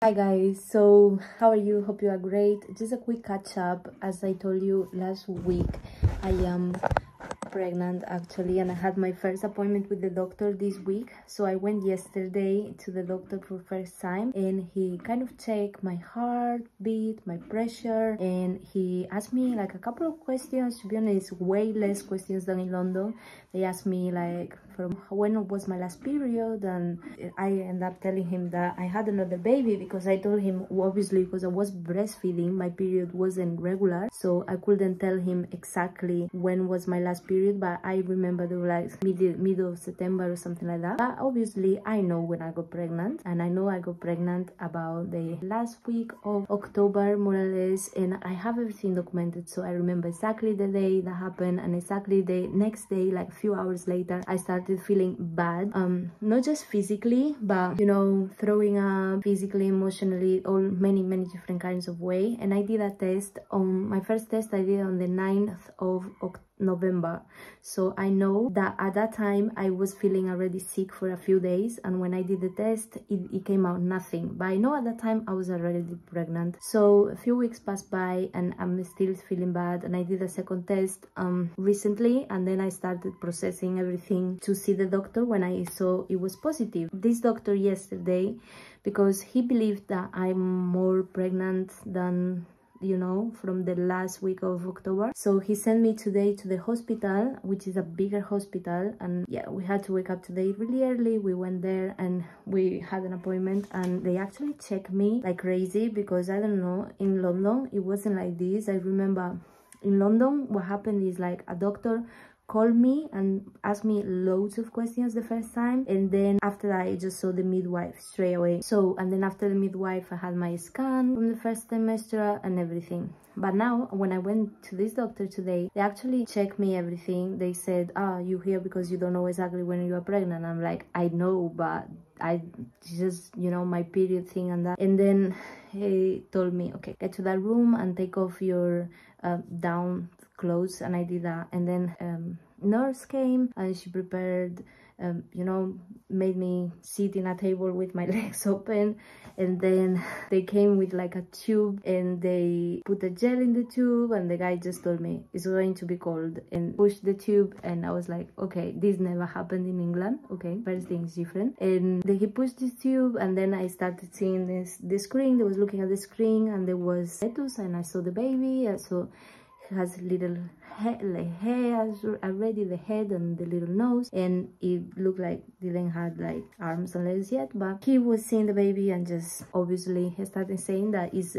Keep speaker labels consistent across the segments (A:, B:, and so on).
A: Hi guys, so how are you? Hope you are great. Just a quick catch up. As I told you last week, I am pregnant actually, and I had my first appointment with the doctor this week. So I went yesterday to the doctor for first time, and he kind of checked my heartbeat, my pressure, and he asked me like a couple of questions. To be honest, way less questions than in London. They asked me like from when was my last period, and I ended up telling him that I had another baby because I told him, obviously because I was breastfeeding, my period wasn't regular, so I couldn't tell him exactly when was my last period, but I remember they were like middle of September or something like that. But obviously I know when I got pregnant, and I know I got pregnant about the last week of October more or less, and I have everything documented, so I remember exactly the day that happened, and exactly the next day, like a few hours later, I started feeling bad, not just physically, but you know, throwing up physically, emotionally, all many different kinds of way. And I did a test on my first test. I did on the 9th of November, so I know that at that time I was feeling already sick for a few days, and when I did the test it came out nothing, but I know at that time I was already pregnant. So a few weeks passed by and I'm still feeling bad, and I did a second test recently, and then I started processing everything to see the doctor when I saw it was positive. This doctor yesterday, because he believed that I'm more pregnant than, you know, from the last week of October, so he sent me today to the hospital, which is a bigger hospital. And yeah, we had to wake up today really early. We went there and we had an appointment, and they actually checked me like crazy, because I don't know, in London it wasn't like this. I remember in London what happened is like a doctor called me and asked me loads of questions the first time, and then after that I just saw the midwife straight away. So, and then after the midwife I had my scan from the first trimester and everything. But now when I went to this doctor today, they actually checked me everything. They said, you here because you don't know exactly when you are pregnant. I'm like, I know, but I just, you know, my period thing and that. And then he told me, okay, get to that room and take off your down clothes, and I did that. And then nurse came and she prepared, you know, made me sit in a table with my legs open, and then they came with like a tube and they put a gel in the tube, and the guy just told me it's going to be cold, and pushed the tube. And I was like, okay, this never happened in England. Okay, first thing is different. And then he pushed this tube, and then I started seeing the screen. They was looking at the screen, and there was fetus, and I saw the baby. So he has little hair, like hairs already, the head and the little nose, and it looked like didn't have like arms and legs yet. But he was seeing the baby, and just obviously he started saying that it's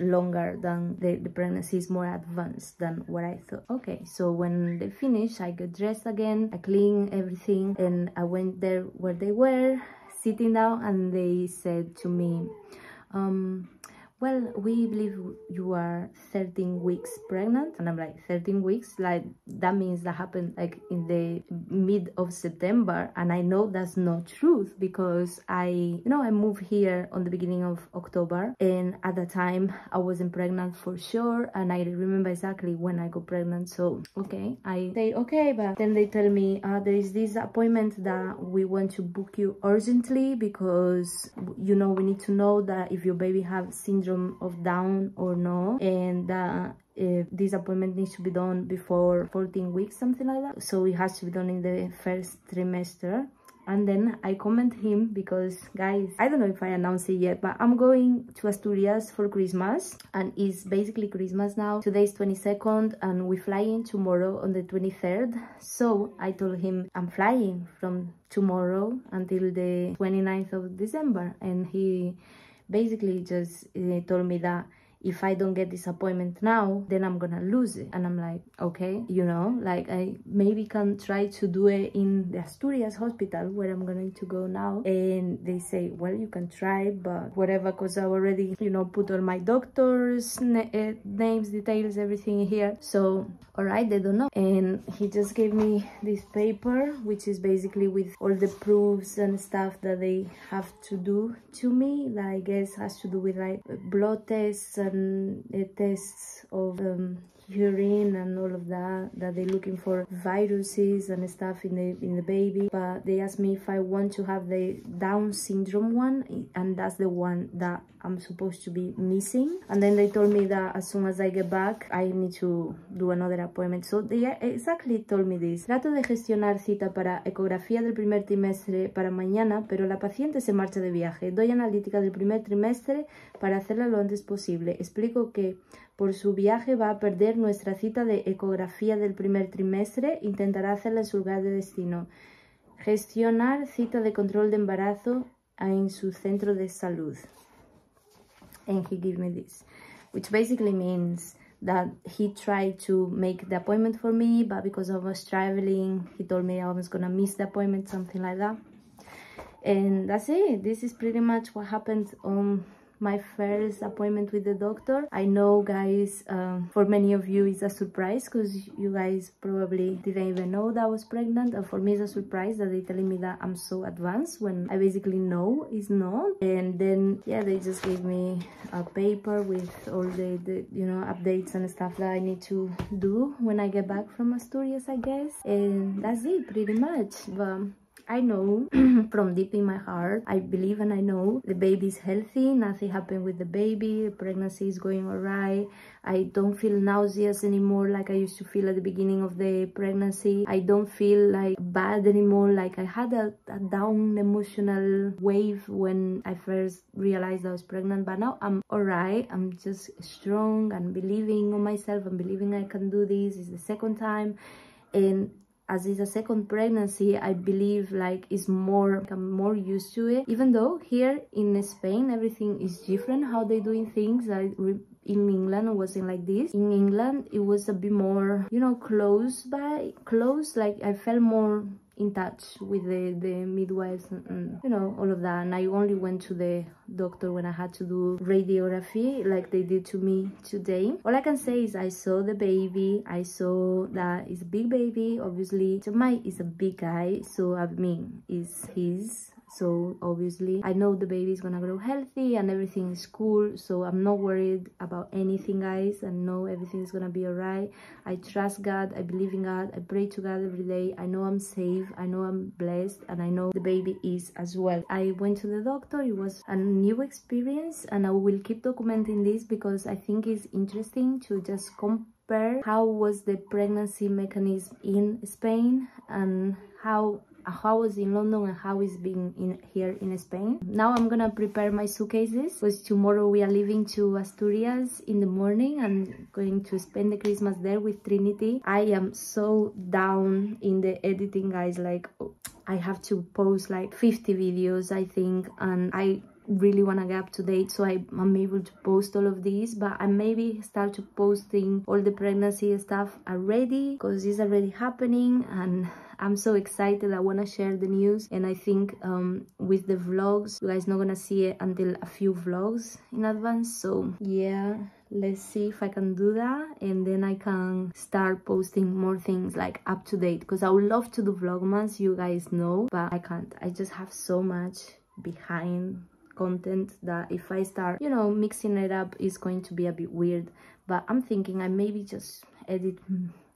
A: longer than the pregnancy is more advanced than what I thought. Okay, so when they finished, I got dressed again, I cleaned everything, and I went there where they were sitting down, and they said to me, well, we believe you are 13 weeks pregnant. And I'm like, 13 weeks? Like, that means that happened like in the mid of September. And I know that's not truth, because I moved here on the beginning of October, and at the time I wasn't pregnant for sure, and I remember exactly when I got pregnant. So okay, I say okay, but then they tell me there is this appointment that we want to book you urgently, because you know, we need to know that if your baby have syndrome of Down or no, and this appointment needs to be done before 14 weeks, something like that. So it has to be done in the first trimester. And then I comment him because, guys, I don't know if I announced it yet, but I'm going to Asturias for Christmas, and it's basically Christmas now. Today's 22nd and we fly in tomorrow on the 23rd. So I told him I'm flying from tomorrow until the 29th of December, and he basically just told me that if I don't get this appointment now, then I'm gonna lose it. And I'm like, okay, you know, like I maybe can try to do it in the Asturias hospital where I'm going to go now. And they say, well, you can try, but whatever, because I already, you know, put all my doctors names, details, everything here. So all right, they don't know. And he just gave me this paper, which is basically with all the proofs and stuff that they have to do to me, that I guess has to do with like blood tests and tests of urine and all of that they're looking for viruses and stuff in the baby. But they asked me if I want to have the Down syndrome one, and that's the one that I'm supposed to be missing. And then they told me that as soon as I get back I need to do another appointment. So they exactly told me this: trato de gestionar cita para ecografía del primer trimestre para mañana, pero la paciente se marcha de viaje. Doy analítica del primer trimestre para hacerla lo antes posible. Explico que por su viaje va a perder nuestra cita de ecografía del primer trimestre. Intentará hacerla en su lugar de destino. Gestionar cita de control de embarazo en su centro de salud. And he gave me this, which basically means that he tried to make the appointment for me, but because I was traveling, he told me I was gonna miss the appointment, something like that. And that's it. This is pretty much what happened on my first appointment with the doctor. I know, guys, for many of you it's a surprise because you guys probably didn't even know that I was pregnant, and for me it's a surprise that they're telling me that I'm so advanced when I basically know it's not. And then yeah, they just gave me a paper with all the you know, updates and stuff that I need to do when I get back from Asturias, I guess. And that's it pretty much. But I know from deep in my heart, I believe and I know the baby's healthy, nothing happened with the baby, the pregnancy is going alright. I don't feel nauseous anymore like I used to feel at the beginning of the pregnancy. I don't feel like bad anymore. Like I had a down emotional wave when I first realized I was pregnant, but now I'm alright. I'm just strong and believing on myself and believing I can do this. It's the second time, and as it's a second pregnancy, I believe like I'm more used to it. Even though here in Spain everything is different how they doing things. In England it wasn't like this. In England it was a bit more, you know, close. Like I felt more in touch with the midwives and you know, all of that. And I only went to the doctor when I had to do radiography like they did to me today. All I can say is I saw the baby. I saw that it's a big baby, obviously. Jamai is a big guy, so I mean it's his. So obviously I know the baby is gonna grow healthy and everything is cool, so I'm not worried about anything, guys. I know everything is gonna be alright. I trust God, I believe in God, I pray to God every day. I know I'm safe, I know I'm blessed, and I know the baby is as well. I went to the doctor. It was a new experience, and I will keep documenting this because I think it's interesting to just compare how was the pregnancy mechanism in Spain and how was in London and how it's been here in Spain. Now I'm gonna prepare my suitcases because tomorrow we are leaving to Asturias in the morning and going to spend the Christmas there with Trinity. I am so down in the editing, guys. Like I have to post like 50 videos, I think, and I really want to get up to date so I'm able to post all of these. But I maybe start to posting all the pregnancy stuff already because it's already happening, and I'm so excited. I want to share the news, and I think with the vlogs, you guys not gonna see it until a few vlogs in advance. So yeah, let's see if I can do that, and then I can start posting more things like up to date, because I would love to do vlogmas, you guys know, but I can't. I just have so much behind content that if I start, you know, mixing it up, it's going to be a bit weird. But I'm thinking I maybe just edit,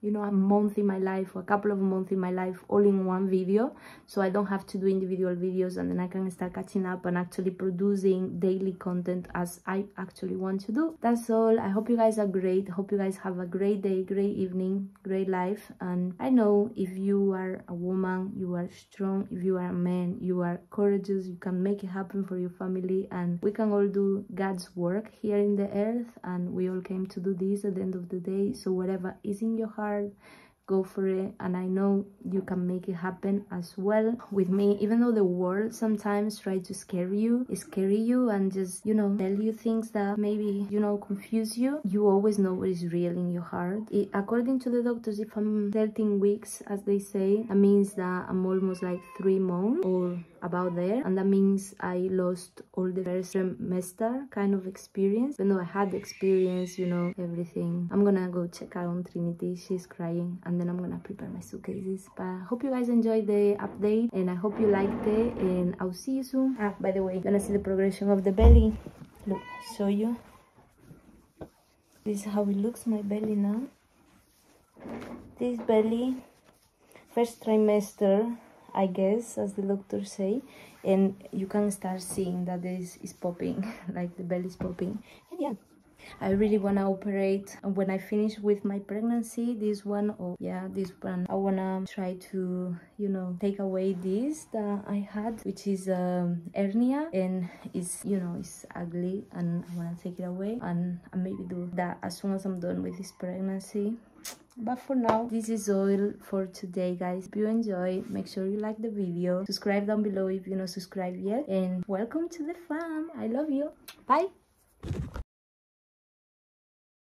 A: you know, a month in my life or a couple of months in my life all in one video, so I don't have to do individual videos, and then I can start catching up and actually producing daily content as I actually want to do. That's all. I hope you guys are great. I hope you guys have a great day, great evening, great life. And I know if you are a woman, you are strong. If you are a man, you are courageous. You can make it happen for your family, and we can all do God's work here in the earth, and we all came to do this at the end of the day. So whatever is in your heart, go for it, and I know you can make it happen as well with me. Even though the world sometimes try to scare you and just, you know, tell you things that maybe, you know, confuse you, you always know what is real in your heart. According to the doctors, if I'm 13 weeks, as they say, that means that I'm almost like 3 months or about there, and that means I lost all the first trimester kind of experience, even though I had the experience, you know, everything. I'm gonna go check out on Trinity. She's crying, and then I'm gonna prepare my suitcases. But I hope you guys enjoyed the update, and I hope you liked it, and I'll see you soon. By the way, you're gonna see the progression of the belly. Look, I'll show you. This is how it looks, my belly now. this belly, first trimester, I guess, as the doctors say, and you can start seeing that this is popping, like the belly is popping. And yeah, I really want to operate when I finish with my pregnancy, this one, or yeah, this one. I want to try to, you know, take away this that I had, which is hernia, and it's, you know, it's ugly, and I want to take it away, and maybe do that as soon as I'm done with this pregnancy. But for now, this is all for today, guys. If you enjoy, make sure you like the video, subscribe down below if you're not subscribed yet, and welcome to the fam. I love you. Bye.